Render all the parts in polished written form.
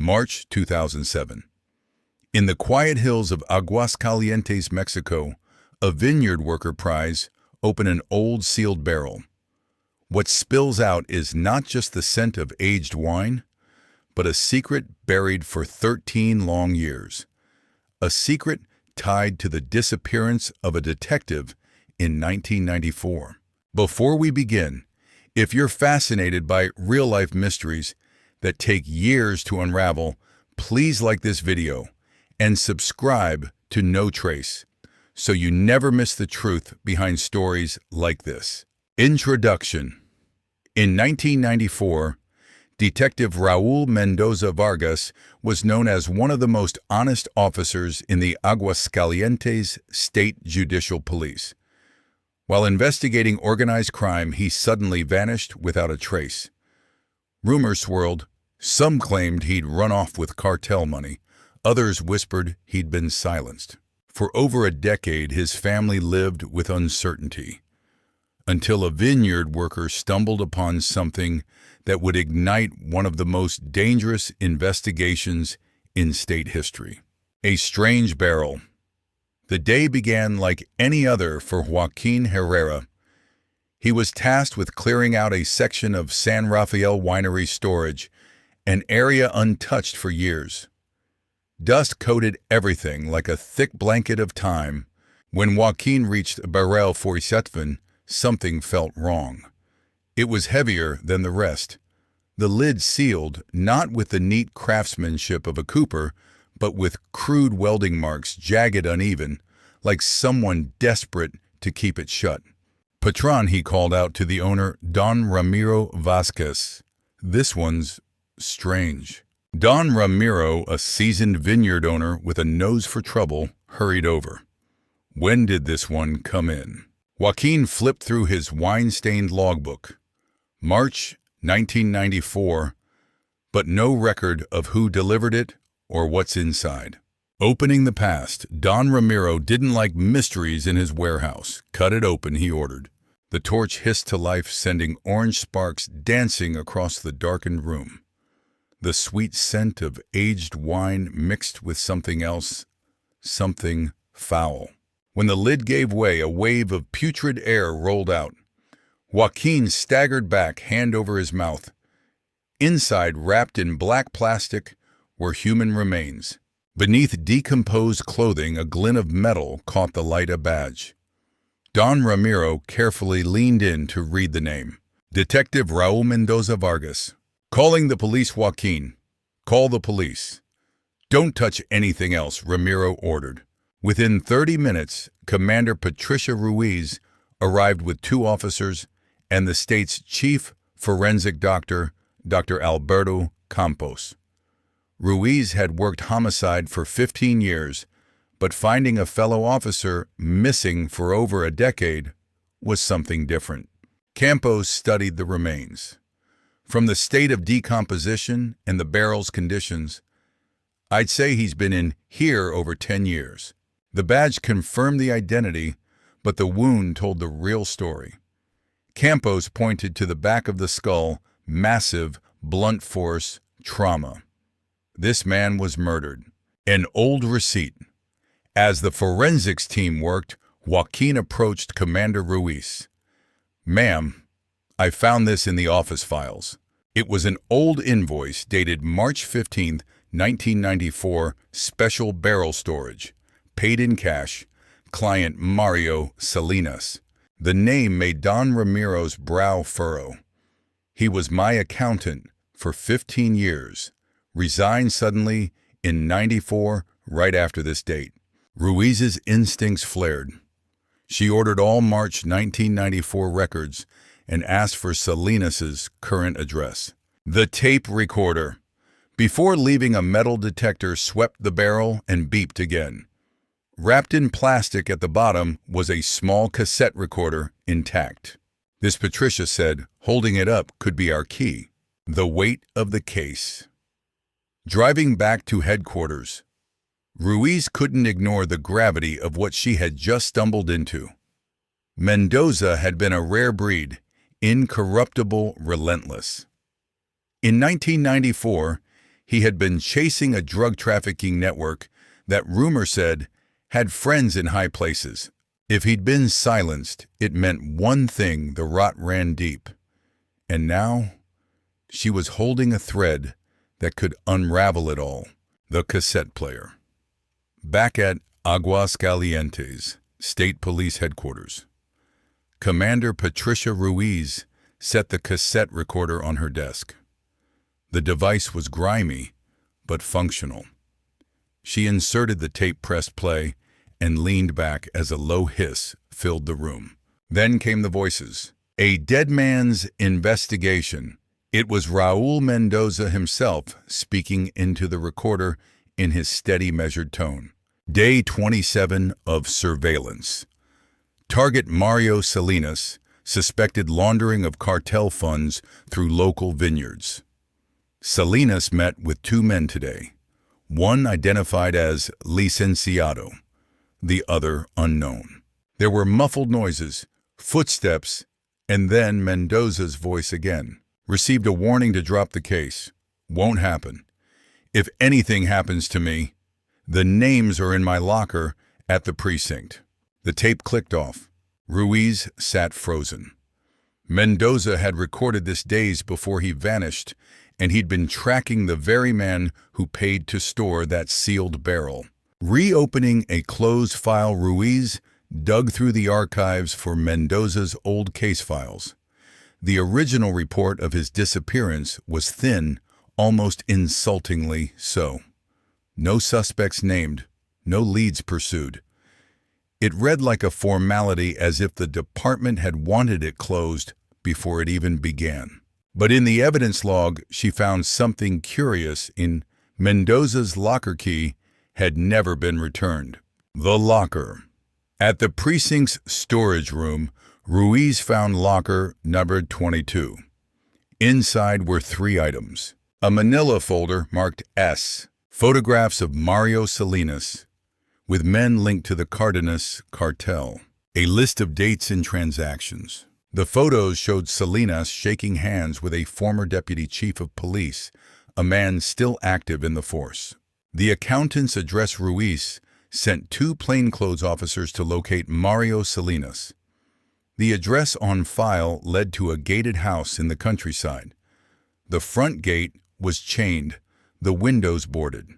March 2007. In the quiet hills of Aguascalientes, Mexico, a vineyard worker pries open an old sealed barrel. What spills out is not just the scent of aged wine, but a secret buried for 13 long years. A secret tied to the disappearance of a detective in 1994. Before we begin, if you're fascinated by real-life mysteries that take years to unravel, please like this video and subscribe to No Trace so you never miss the truth behind stories like this. Introduction. In 1994, Detective Raúl Mendoza Vargas was known as one of the most honest officers in the Aguascalientes State Judicial Police. While investigating organized crime, he suddenly vanished without a trace. Rumors swirled. Some claimed he'd run off with cartel money. Others whispered he'd been silenced. For over a decade, his family lived with uncertainty, until a vineyard worker stumbled upon something that would ignite one of the most dangerous investigations in state history. A strange barrel. The day began like any other for Joaquin Herrera. He was tasked with clearing out a section of San Rafael Winery storage, an area untouched for years. Dust coated everything like a thick blanket of time. When Joaquin reached Barrel 47, something felt wrong. It was heavier than the rest. The lid sealed, not with the neat craftsmanship of a cooper, but with crude welding marks, jagged, uneven, like someone desperate to keep it shut. Patron, he called out to the owner, Don Ramiro Vasquez. This one's strange. Don Ramiro, a seasoned vineyard owner with a nose for trouble, hurried over. When did this one come in? Joaquin flipped through his wine-stained logbook. March 1994, but no record of who delivered it or what's inside. Opening the past, Don Ramiro didn't like mysteries in his warehouse. Cut it open, he ordered. The torch hissed to life, sending orange sparks dancing across the darkened room. The sweet scent of aged wine mixed with something else, something foul. When the lid gave way, a wave of putrid air rolled out. Joaquin staggered back, hand over his mouth. Inside, wrapped in black plastic, were human remains. Beneath decomposed clothing, a glint of metal caught the light. A badge. Don Ramiro carefully leaned in to read the name. Detective Raúl Mendoza Vargas. Calling the police, Joaquin. Call the police. Don't touch anything else, Ramiro ordered. Within 30 minutes, Commander Patricia Ruiz arrived with 2 officers and the state's chief forensic doctor, Dr. Alberto Campos. Ruiz had worked homicide for 15 years, but finding a fellow officer missing for over a decade was something different. Campos studied the remains. From the state of decomposition and the barrel's conditions, I'd say he's been in here over 10 years. The badge confirmed the identity, but the wound told the real story. Campos pointed to the back of the skull, massive, blunt force trauma. This man was murdered. An old receipt. As the forensics team worked, Joaquin approached Commander Ruiz. Ma'am, I found this in the office files. It was an old invoice dated March 15, 1994, special barrel storage. Paid in cash. Client Mario Salinas. The name made Don Ramiro's brow furrow. He was my accountant for 15 years. Resigned suddenly in 94, right after this date. Ruiz's instincts flared. She ordered all March 1994 records and asked for Salinas's current address. The tape recorder. Before leaving, a metal detector swept the barrel and beeped again. Wrapped in plastic at the bottom was a small cassette recorder intact. This, Patricia said, holding it up, could be our key. The weight of the case. Driving back to headquarters, Ruiz couldn't ignore the gravity of what she had just stumbled into. Mendoza had been a rare breed, incorruptible, relentless. In 1994, He had been chasing a drug trafficking network that rumor said had friends in high places. If he'd been silenced, it meant one thing: the rot ran deep. And now, she was holding a thread that could unravel it all: the cassette player. Back at Aguascalientes State Police Headquarters, Commander Patricia Ruiz set the cassette recorder on her desk. The device was grimy, but functional. She inserted the tape, pressed play, and leaned back as a low hiss filled the room. Then came the voices. A dead man's investigation. It was Raúl Mendoza himself speaking into the recorder in his steady, measured tone. Day 27 of surveillance. Target Mario Salinas, suspected laundering of cartel funds through local vineyards. Salinas met with two men today, one identified as licenciado, the other unknown. There were muffled noises, footsteps, and then Mendoza's voice again. Received a warning to drop the case. Won't happen. If anything happens to me, the names are in my locker at the precinct. The tape clicked off. Ruiz sat frozen. Mendoza had recorded this days before he vanished, and he'd been tracking the very man who paid to store that sealed barrel. Reopening a closed file, Ruiz dug through the archives for Mendoza's old case files. The original report of his disappearance was thin, almost insultingly so. No suspects named, no leads pursued. It read like a formality, as if the department had wanted it closed before it even began. But in the evidence log, she found something curious. In Mendoza's locker key had never been returned. The locker. At the precinct's storage room, Ruiz found locker number 22. Inside were 3 items. A manila folder marked S, photographs of Mario Salinas, with men linked to the Cardenas cartel. A list of dates and transactions. The photos showed Salinas shaking hands with a former deputy chief of police, a man still active in the force. The accountants addressed Ruiz sent 2 plainclothes officers to locate Mario Salinas. The address on file led to a gated house in the countryside. The front gate was chained, the windows boarded.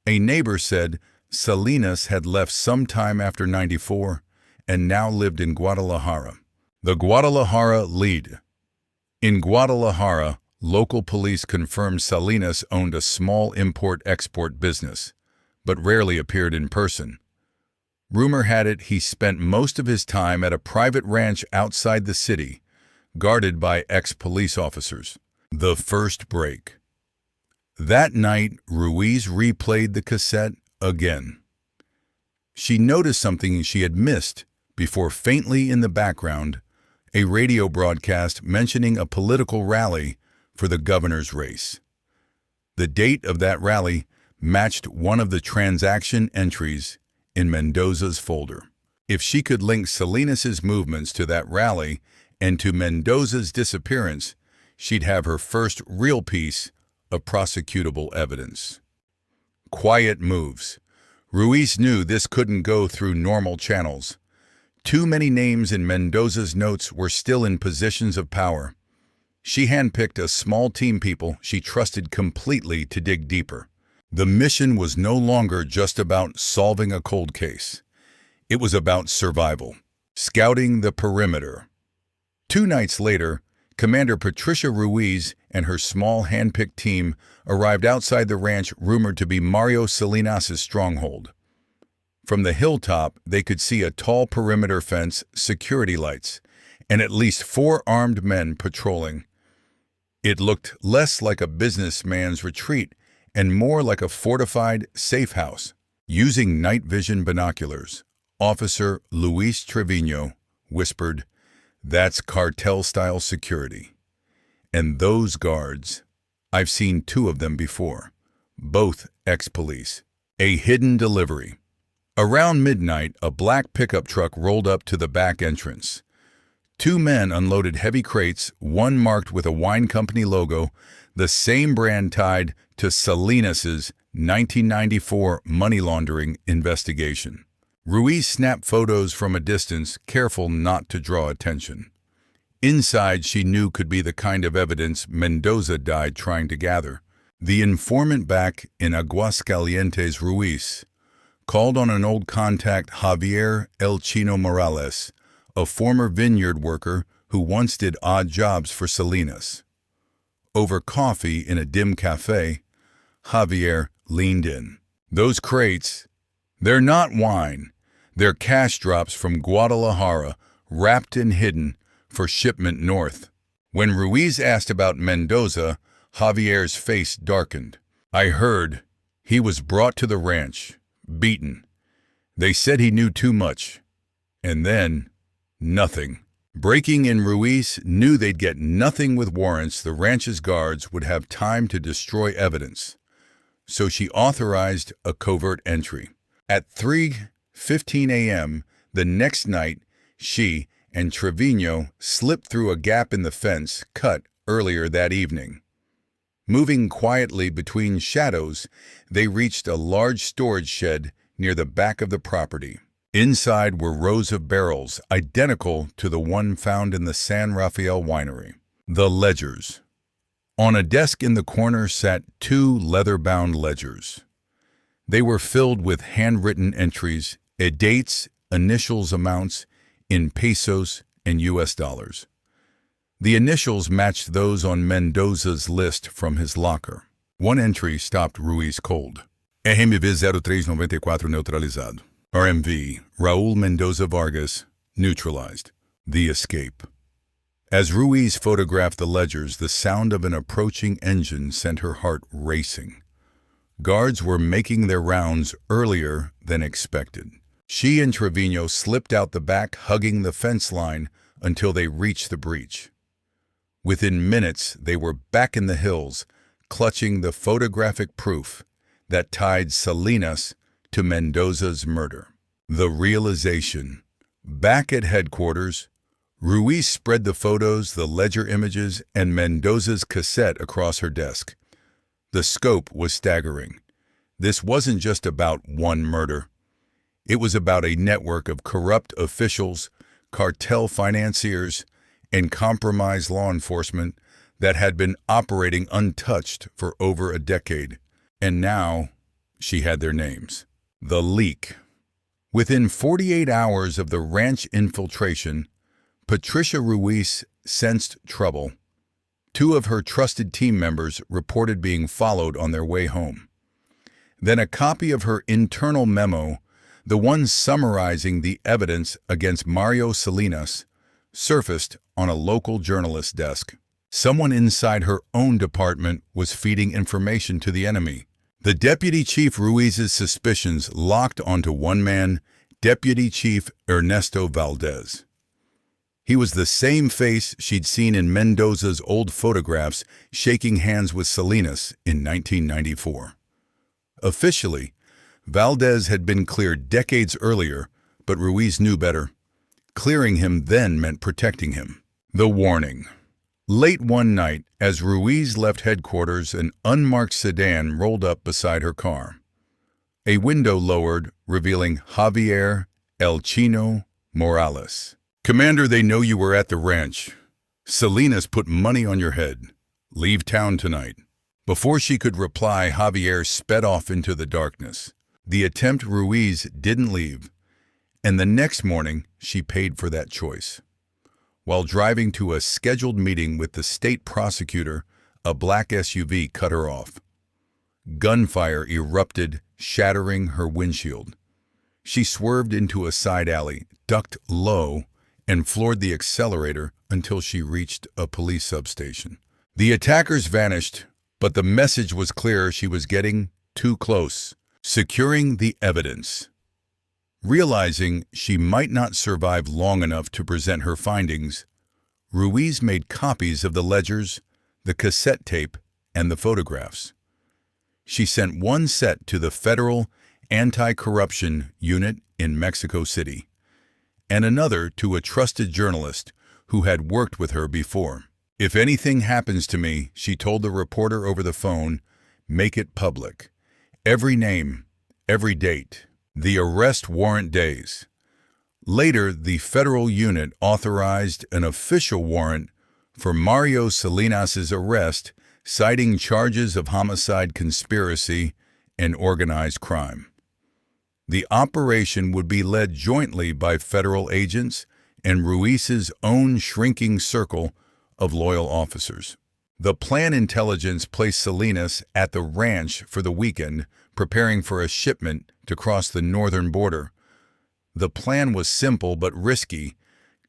A neighbor said Salinas had left sometime after '94 and now lived in Guadalajara. The Guadalajara lead. In Guadalajara, local police confirmed Salinas owned a small import-export business, but rarely appeared in person. Rumor had it he spent most of his time at a private ranch outside the city, guarded by ex-police officers. The first break. That night, Ruiz replayed the cassette again. She noticed something she had missed before, faintly in the background, a radio broadcast mentioning a political rally for the governor's race. The date of that rally matched one of the transaction entries in Mendoza's folder. If she could link Salinas's movements to that rally and to Mendoza's disappearance, she'd have her first real piece of prosecutable evidence. Quiet moves. Ruiz knew this couldn't go through normal channels. Too many names in Mendoza's notes were still in positions of power. She handpicked a small team of people she trusted completely to dig deeper. The mission was no longer just about solving a cold case. It was about survival, scouting the perimeter. 2 nights later, Commander Patricia Ruiz and her small handpicked team arrived outside the ranch rumored to be Mario Salinas' stronghold. From the hilltop, they could see a tall perimeter fence, security lights, and at least 4 armed men patrolling. It looked less like a businessman's retreat and more like a fortified safe house. Using night vision binoculars, Officer Luis Trevino whispered, "That's cartel-style security. And those guards, I've seen 2 of them before, both ex-police. A hidden delivery." Around midnight, a black pickup truck rolled up to the back entrance. 2 men unloaded heavy crates, one marked with a wine company logo, the same brand tied to Salinas' 1994 money laundering investigation. Ruiz snapped photos from a distance, careful not to draw attention. Inside, she knew could be the kind of evidence Mendoza died trying to gather. The informant back in Aguascalientes, Ruiz, called on an old contact, Javier El Chino Morales, a former vineyard worker who once did odd jobs for Salinas. Over coffee in a dim cafe, Javier leaned in. "Those crates, they're not wine. They're cash drops from Guadalajara, wrapped and hidden for shipment north." When Ruiz asked about Mendoza, Javier's face darkened. "I heard he was brought to the ranch, beaten. They said he knew too much. And then, nothing." Breaking in, Ruiz knew they'd get nothing with warrants. The ranch's guards would have time to destroy evidence. So she authorized a covert entry. At 3:15 a.m. the next night, she and Trevino slipped through a gap in the fence cut earlier that evening. Moving quietly between shadows, they reached a large storage shed near the back of the property. Inside were rows of barrels, identical to the one found in the San Rafael Winery. The ledgers. On a desk in the corner sat 2 leather-bound ledgers. They were filled with handwritten entries, dates, initials, amounts in pesos and US dollars. The initials matched those on Mendoza's list from his locker. One entry stopped Ruiz cold. RMV 0394 neutralizado. RMV, Raúl Mendoza Vargas, neutralized. The escape. As Ruiz photographed the ledgers, the sound of an approaching engine sent her heart racing. Guards were making their rounds earlier than expected. She and Trevino slipped out the back, hugging the fence line until they reached the breach. Within minutes, they were back in the hills, clutching the photographic proof that tied Salinas to Mendoza's murder. The realization. Back at headquarters, Ruiz spread the photos, the ledger images, and Mendoza's cassette across her desk. The scope was staggering. This wasn't just about one murder. It was about a network of corrupt officials, cartel financiers, and compromised law enforcement that had been operating untouched for over a decade. And now, she had their names. The leak. Within 48 hours of the ranch infiltration, Patricia Ruiz sensed trouble. 2 of her trusted team members reported being followed on their way home. Then a copy of her internal memo, the one summarizing the evidence against Mario Salinas, surfaced on a local journalist's desk. Someone inside her own department was feeding information to the enemy. The Deputy Chief Ruiz's suspicions locked onto one man, Deputy Chief Ernesto Valdez. He was the same face she'd seen in Mendoza's old photographs shaking hands with Salinas in 1994. Officially, Valdez had been cleared decades earlier, but Ruiz knew better. Clearing him then meant protecting him. The warning. Late one night, as Ruiz left headquarters, an unmarked sedan rolled up beside her car. A window lowered, revealing Javier El Chino Morales. "Commander, they know you were at the ranch. Salinas put money on your head. Leave town tonight." Before she could reply, Javier sped off into the darkness. The attempt Ruiz didn't leave, and the next morning she paid for that choice. While driving to a scheduled meeting with the state prosecutor, a black SUV cut her off. Gunfire erupted, shattering her windshield. She swerved into a side alley, ducked low, and floored the accelerator until she reached a police substation. The attackers vanished, but the message was clear: she was getting too close. Securing the evidence. Realizing she might not survive long enough to present her findings, Ruiz made copies of the ledgers, the cassette tape, and the photographs. She sent one set to the Federal Anti-Corruption Unit in Mexico City, and another to a trusted journalist who had worked with her before. "If anything happens to me," she told the reporter over the phone, Make it public. Every name, every date. The arrest warrant days. Later, the federal unit authorized an official warrant for Mario Salinas' arrest, citing charges of homicide conspiracy and organized crime. The operation would be led jointly by federal agents and Ruiz's own shrinking circle of loyal officers. The plan intelligence placed Salinas at the ranch for the weekend, preparing for a shipment to cross the northern border. The plan was simple but risky: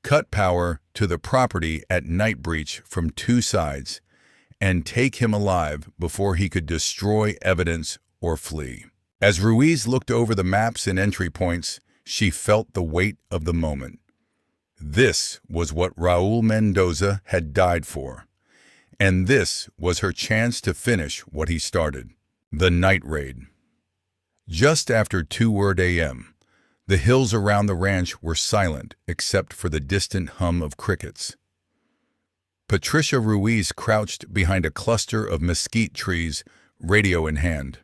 cut power to the property at night breach from two sides, and take him alive before he could destroy evidence or flee. As Ruiz looked over the maps and entry points, she felt the weight of the moment. This was what Raúl Mendoza had died for, and this was her chance to finish what he started. The night raid. Just after 2 a.m., the hills around the ranch were silent except for the distant hum of crickets. Patricia Ruiz crouched behind a cluster of mesquite trees, radio in hand.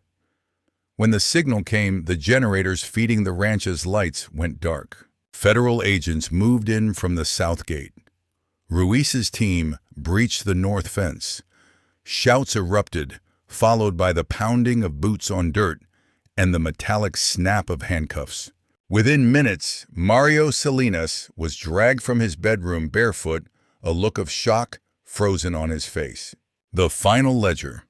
When the signal came, the generators feeding the ranch's lights went dark. Federal agents moved in from the south gate. Ruiz's team breached the north fence. Shouts erupted, followed by the pounding of boots on dirt and the metallic snap of handcuffs. Within minutes, Mario Salinas was dragged from his bedroom barefoot, a look of shock frozen on his face. The final ledger.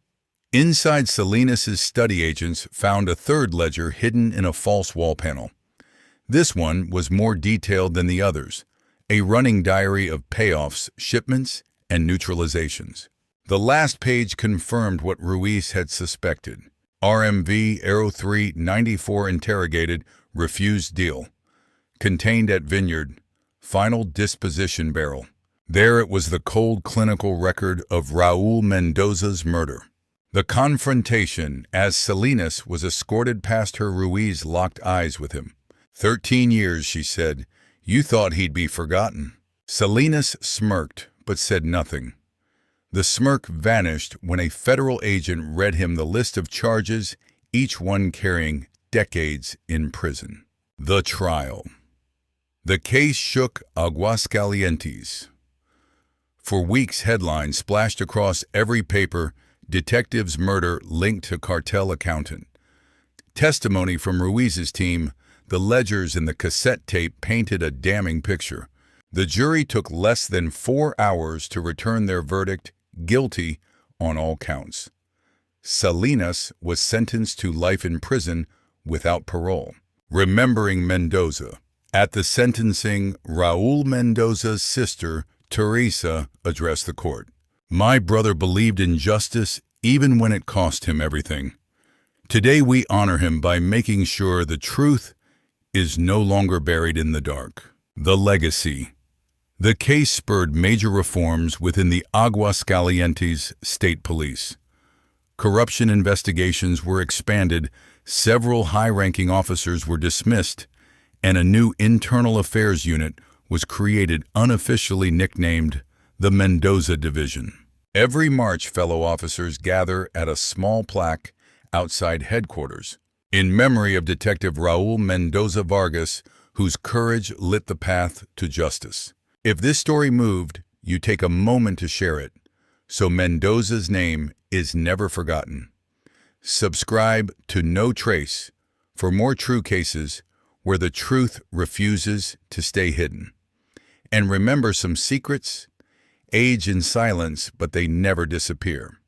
Inside Salinas' study, agents found a third ledger hidden in a false wall panel. This one was more detailed than the others, a running diary of payoffs, shipments, and neutralizations. The last page confirmed what Ruiz had suspected. RMV Aero 394 interrogated, refused deal. Contained at Vineyard, final disposition barrel. There it was, the cold clinical record of Raúl Mendoza's murder. The confrontation as Salinas was escorted past her. Ruiz locked eyes with him. 13 years, she said. You thought he'd be forgotten. Salinas smirked, but said nothing. The smirk vanished when a federal agent read him the list of charges, each one carrying decades in prison. The trial. The case shook Aguascalientes. For weeks, headlines splashed across every paper: detective's murder linked to cartel accountant. Testimony from Ruiz's team, the ledgers and the cassette tape painted a damning picture. The jury took less than 4 hours to return their verdict: guilty on all counts. Salinas was sentenced to life in prison without parole. Remembering Mendoza. At the sentencing, Raúl Mendoza's sister, Teresa, addressed the court. My brother believed in justice even when it cost him everything. Today we honor him by making sure the truth is no longer buried in the dark. The legacy. The case spurred major reforms within the Aguascalientes State Police. Corruption investigations were expanded, several high-ranking officers were dismissed, and a new internal affairs unit was created, unofficially nicknamed the Mendoza Division. Every March, fellow officers gather at a small plaque outside headquarters, in memory of Detective Raúl Mendoza Vargas, whose courage lit the path to justice. If this story moved, you take a moment to share it, so Mendoza's name is never forgotten. Subscribe to No Trace for more true cases where the truth refuses to stay hidden. And remember, some secrets age in silence, but they never disappear.